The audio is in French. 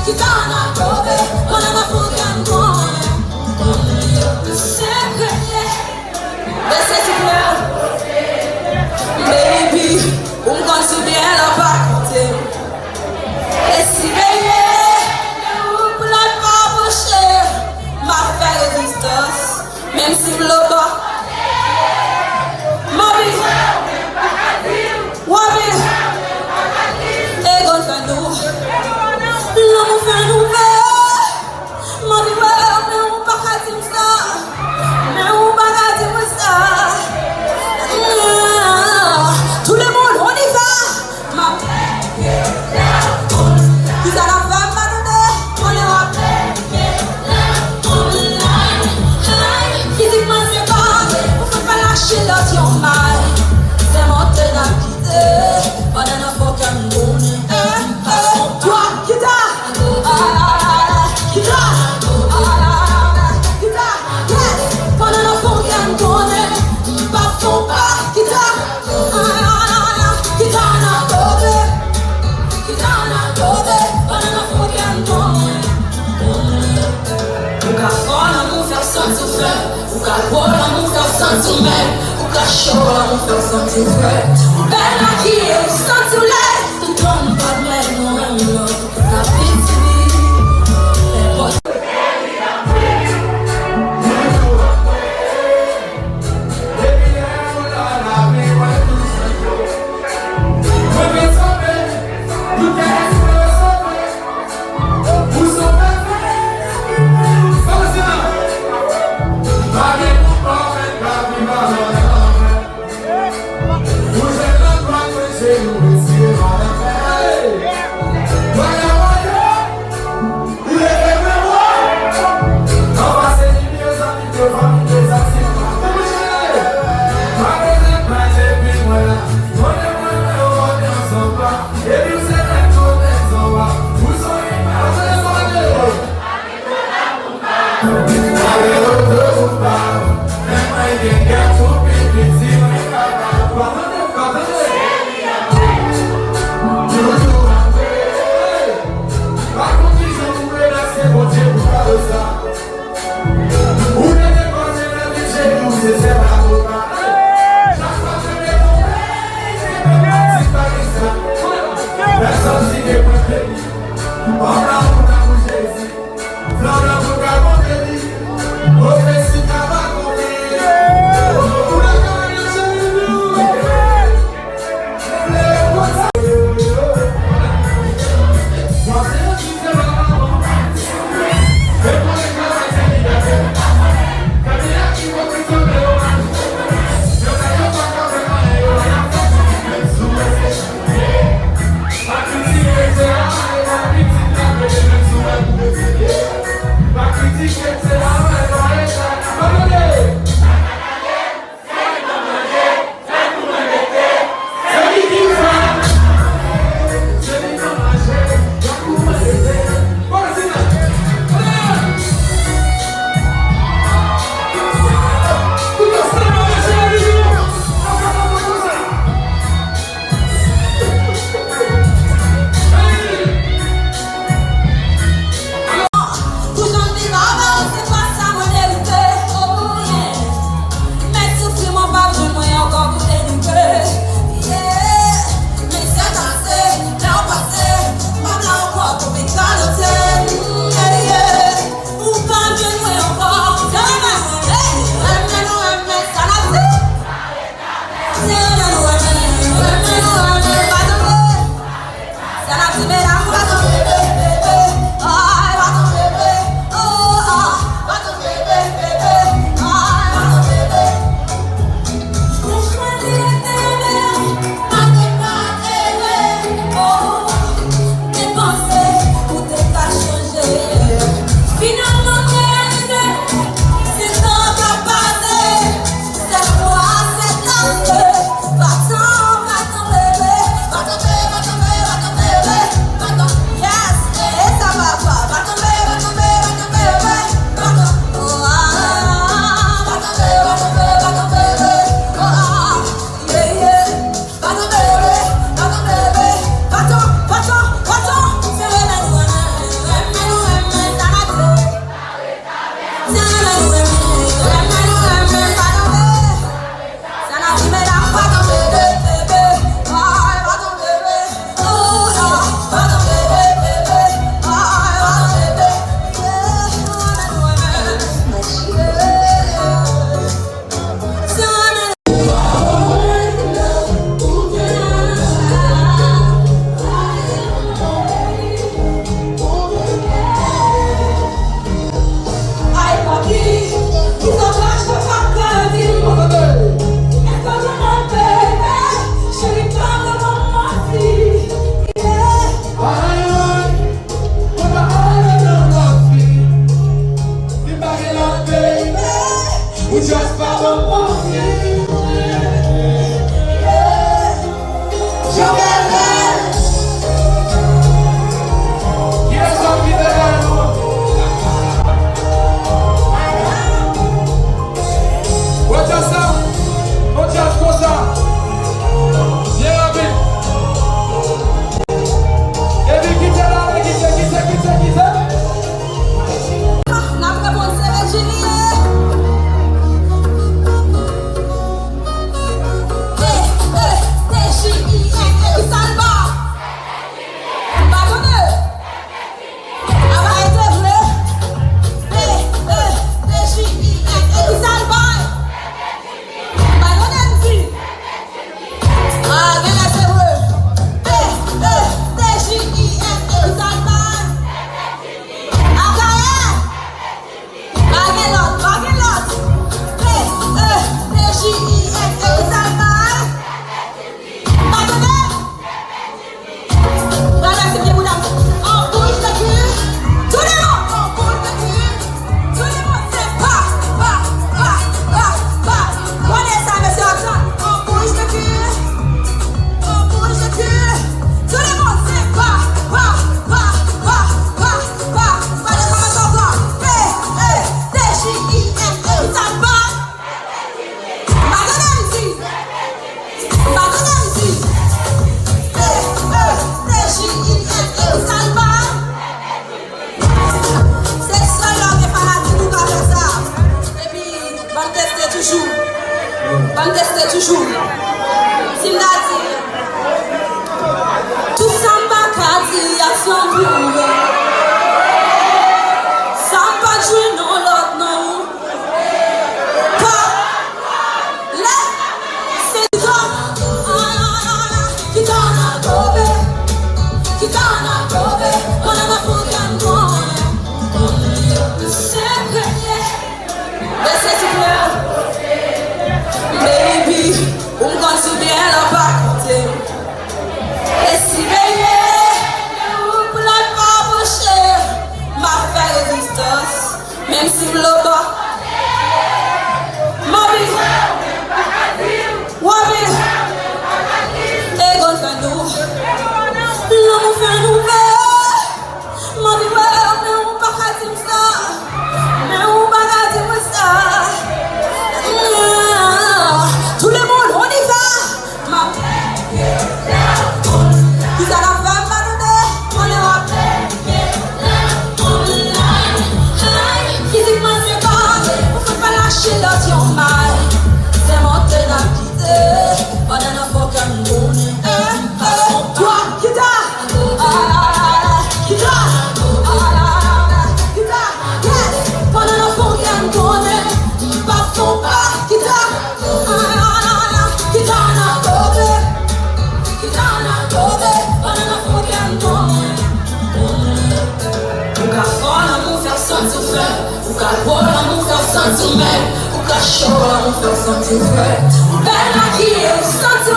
Kitana Kobe, one of my food and corn. Secretly, this is it, baby. Going to be a party. Let's see, baby. Blood marble share. My fellas is dust. Même si blow Mami. Wabi. Egon Fanou. L'homme fait nouvelle. Mami, mais on pas qu'à dire ça. Mais on pas qu'à dire ça. Tout le monde, on y va. Ma Ils à la femme, ma donnée. On est rappelé. Physiquement, c'est pas. On peut pas lâcher l'autre mal. C'est monter dans le quitté. Pendant la fois qu'elle me donne. Toi, qui t'a? Qui t'a? Qui t'a? Yes. Pendant la fois qu'elle me donne. Pas fond, pas. Qui t'a? Qui t'a? O calor não faz sentimento, o cachorro não faz sentimento. Pena que eu santo lé, tu não pode me não na pizza. Même si le bas, Mabi, Wabi, Egon fait nous, l'homme fait nous faire, Mabi, mais on pas qu'à dire ça, mais on pas qu'à dire ça. Tout le monde, on y va, ma qui ça la femme va donner, on est rappelé. Physiquement c'est pas, on peut pas lâcher l'autre yon mal. C'est monté dans le quitté, pendant la fois qu'un bonnet. Toi, Kita, Kita, Kita, yes. Pendant la fois qu'un bonnet, pas son pas, Kita, Kita n'a tombé, Kita n'a tombé, pendant la fois qu'un bonnet. O cafona não faz santo fé, o carbona não faz santo mé, o cachorro não faz santo fé. Pena que eu santo